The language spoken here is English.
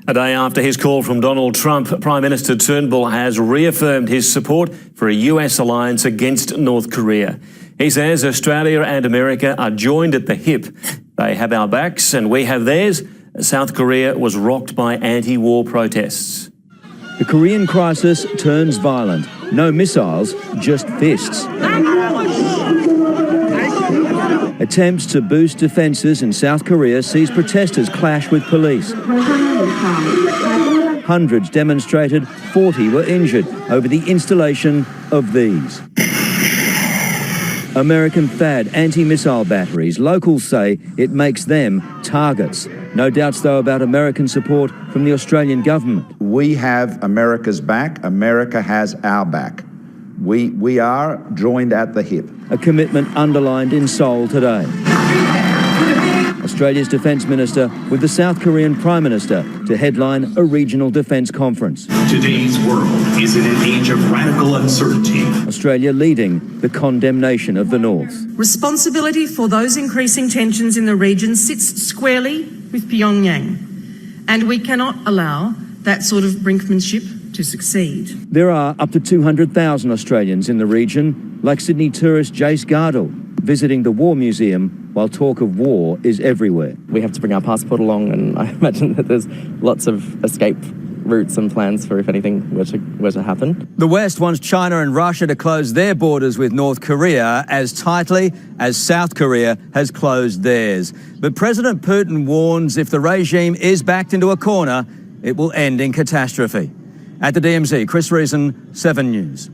A day after his call from Donald Trump, Prime Minister Turnbull has reaffirmed his support for a US alliance against North Korea. He says Australia and America are joined at the hip. They have our backs and we have theirs. South Korea was rocked by anti-war protests. The Korean crisis turns violent. No missiles, just fists. Attempts to boost defences in South Korea sees protesters clash with police. Hundreds demonstrated, 40 were injured over the installation of these. American THAAD anti-missile batteries. Locals say it makes them targets. No doubts, though, about American support from the Australian government. We have America's back. America has our back. We are joined at the hip. A commitment underlined in Seoul today. Australia's Defence Minister with the South Korean Prime Minister to headline a regional defence conference. Today's world is in an age of radical uncertainty. Australia leading the condemnation of the North. Responsibility for those increasing tensions in the region sits squarely with Pyongyang, and we cannot allow that sort of brinkmanship to succeed. There are up to 200,000 Australians in the region, like Sydney tourist Jace Gardle, visiting the War Museum while talk of war is everywhere. We have to bring our passport along, and I imagine that there's lots of escape routes and plans for if anything were to happen. The West wants China and Russia to close their borders with North Korea as tightly as South Korea has closed theirs. But President Putin warns if the regime is backed into a corner, it will end in catastrophe. At the DMZ, Chris Reason, 7 News.